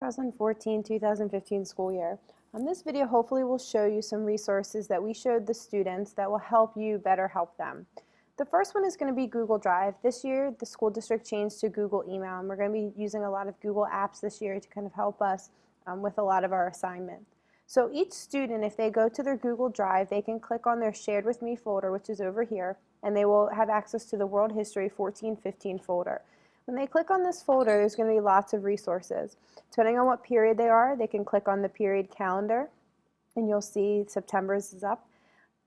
2014-2015 school year. This video hopefully will show you some resources that we showed the students that will help you better help them. The first one is going to be Google Drive. This year the school district changed to Google Email, and we're going to be using a lot of Google Apps this year to kind of help us with a lot of our assignments. So each student, if they go to their Google Drive, they can click on their Shared With Me folder, which is over here, and they will have access to the World History 14-15 folder. When they click on this folder, there's going to be lots of resources. Depending on what period they are, they can click on the period calendar, and you'll see September's is up.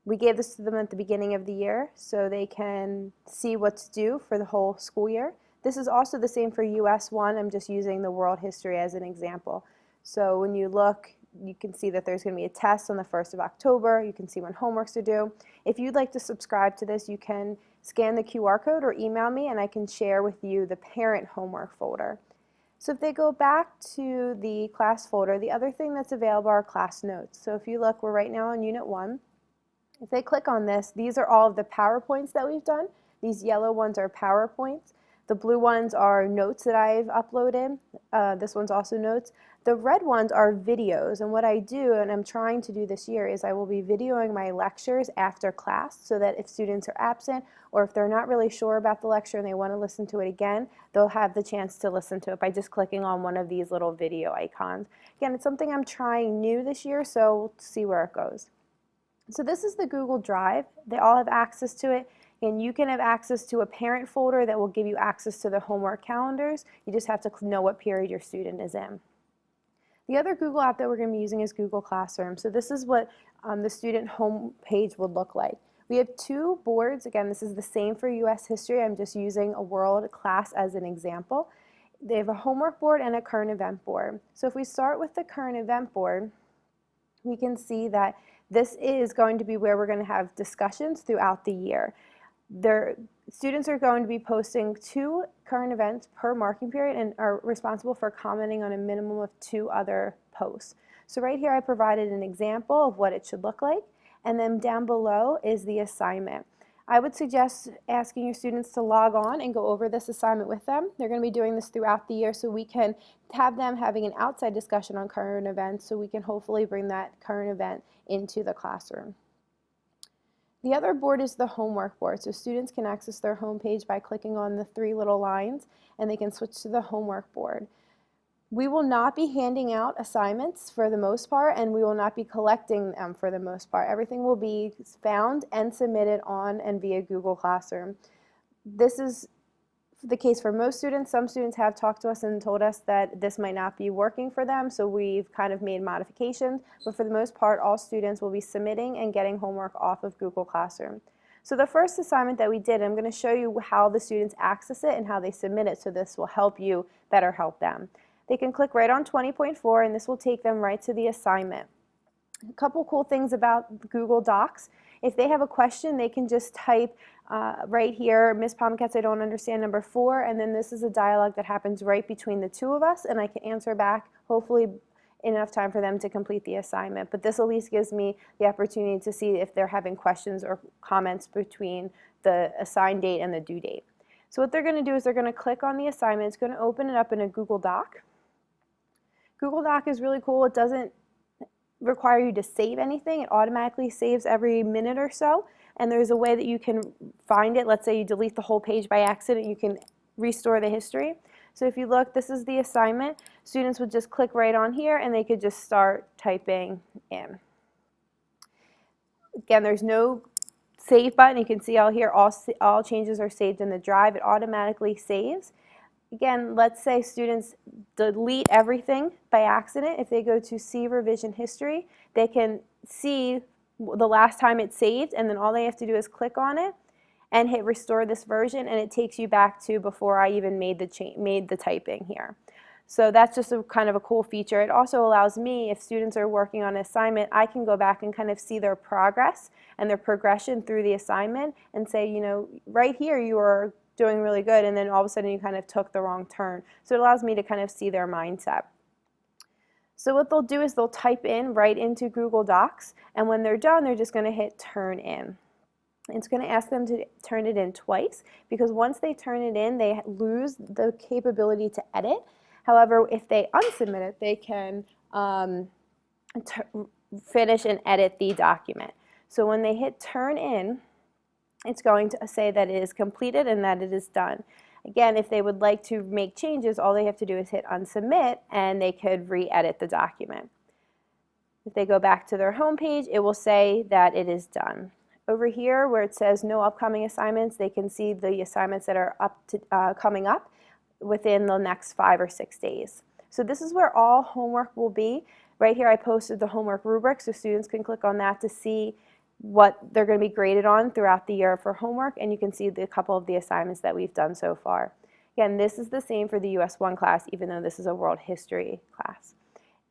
We gave this to them at the beginning of the year so they can see what's due for the whole school year. This is also the same for US 1. I'm just using the world history as an example. So when you look, you can see that there's going to be a test on the 1st of October. You can see when homeworks are due. If you'd like to subscribe to this, you can scan the QR code or email me, and I can share with you the parent homework folder. So if they go back to the class folder, the other thing that's available are class notes. So if you look, we're right now on Unit 1. If they click on this, these are all of the PowerPoints that we've done. These yellow ones are PowerPoints. The blue ones are notes that I've uploaded. This one's also notes. The red ones are videos, and what I do, and I'm trying to do this year, is I will be videoing my lectures after class so that if students are absent or if they're not really sure about the lecture and they want to listen to it again, they'll have the chance to listen to it by just clicking on one of these little video icons. Again, it's something I'm trying new this year, so we'll see where it goes. So this is the Google Drive. They all have access to it. And you can have access to a parent folder that will give you access to the homework calendars. You just have to know what period your student is in. The other Google app that we're going to be using is Google Classroom. So this is what the student home page would look like. We have two boards. Again, this is the same for US history. I'm just using a world class as an example. They have a homework board and a current event board. So if we start with the current event board, we can see that this is going to be where we're going to have discussions throughout the year. Students are going to be posting 2 current events per marking period and are responsible for commenting on a minimum of 2 other posts. So right here I provided an example of what it should look like, and then down below is the assignment. I would suggest asking your students to log on and go over this assignment with them. They're going to be doing this throughout the year, so we can have them having an outside discussion on current events so we can hopefully bring that current event into the classroom. The other board is the homework board, so students can access their home page by clicking on the 3 little lines, and they can switch to the homework board. We will not be handing out assignments for the most part, and we will not be collecting them for the most part. Everything will be found and submitted on and via Google Classroom. This is the case for most students. Some students have talked to us and told us that this might not be working for them, so we've kind of made modifications, but for the most part all students will be submitting and getting homework off of Google Classroom. So the first assignment that we did, I'm going to show you how the students access it and how they submit it, so this will help you better help them. They can click right on 20.4 and this will take them right to the assignment. A couple cool things about Google Docs. If they have a question, they can just type right here, Ms. Palmcats, I don't understand number 4, and then this is a dialogue that happens right between the 2 of us, and I can answer back, hopefully in enough time for them to complete the assignment. But this at least gives me the opportunity to see if they're having questions or comments between the assigned date and the due date. So what they're going to do is they're going to click on the assignment. It's going to open it up in a Google Doc. Google Doc is really cool. It doesn't require you to save anything. It automatically saves every minute or so, and there's a way that you can find it. Let's say you delete the whole page by accident, you can restore the history. So if you look, this is the assignment. Students would just click right on here and they could just start typing in. Again, there's no save button. You can see all here, all changes are saved in the drive. It automatically saves. Again, let's say students delete everything by accident. If they go to see revision history, they can see the last time it's saved, and then all they have to do is click on it and hit restore this version, and it takes you back to before I even made the typing here. So that's just a kind of a cool feature. It also allows me, if students are working on an assignment, I can go back and kind of see their progress and their progression through the assignment and say, you know, right here you are doing really good, and then all of a sudden you kind of took the wrong turn. So it allows me to kind of see their mindset. So what they'll do is they'll type in right into Google Docs, and when they're done, they're just going to hit turn in. It's going to ask them to turn it in twice, because once they turn it in, they lose the capability to edit. However, if they unsubmit it, they can finish and edit the document. So when they hit turn in, it's going to say that it is completed and that it is done. Again, if they would like to make changes, all they have to do is hit unsubmit and they could re-edit the document. If they go back to their home page, it will say that it is done. Over here where it says no upcoming assignments, they can see the assignments that are coming up within the next 5 or 6 days. So this is where all homework will be. Right here I posted the homework rubric so students can click on that to see what they're going to be graded on throughout the year for homework, and you can see a couple of the assignments that we've done so far. Again, this is the same for the US 1 class, even though this is a world history class.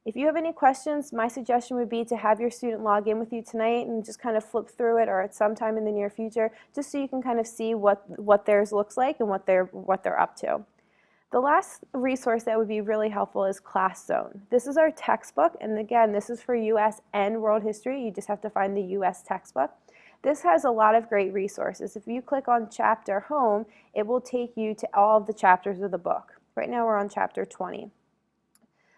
If you have any questions, my suggestion would be to have your student log in with you tonight and just kind of flip through it, or at some time in the near future, just so you can kind of see what theirs looks like and what they're up to. The last resource that would be really helpful is Class Zone. This is our textbook, and again, this is for US and world history. You just have to find the US textbook. This has a lot of great resources. If you click on Chapter Home, it will take you to all of the chapters of the book. Right now we're on Chapter 20.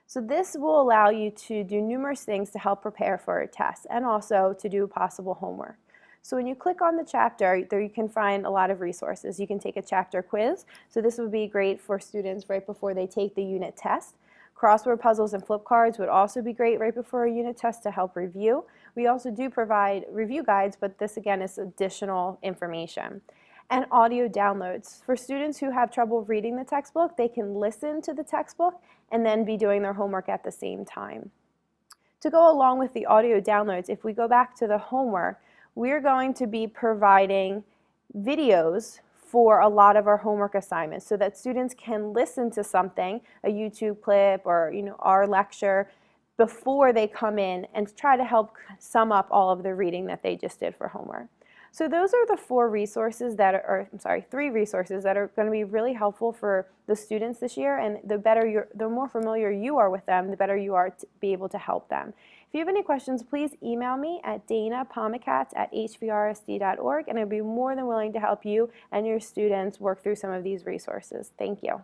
So this will allow you to do numerous things to help prepare for a test and also to do possible homework. So when you click on the chapter, there you can find a lot of resources. You can take a chapter quiz. So this would be great for students right before they take the unit test. Crossword puzzles and flip cards would also be great right before a unit test to help review. We also do provide review guides, but this again is additional information. And audio downloads. For students who have trouble reading the textbook, they can listen to the textbook and then be doing their homework at the same time. To go along with the audio downloads, if we go back to the homework, we're going to be providing videos for a lot of our homework assignments so that students can listen to something, a YouTube clip or our lecture, before they come in and try to help sum up all of the reading that they just did for homework. So those are the three resources that are going to be really helpful for the students this year, and the more familiar you are with them, the better you are to be able to help them. If you have any questions, please email me at danapomicats@hvrsd.org, and I'd be more than willing to help you and your students work through some of these resources. Thank you.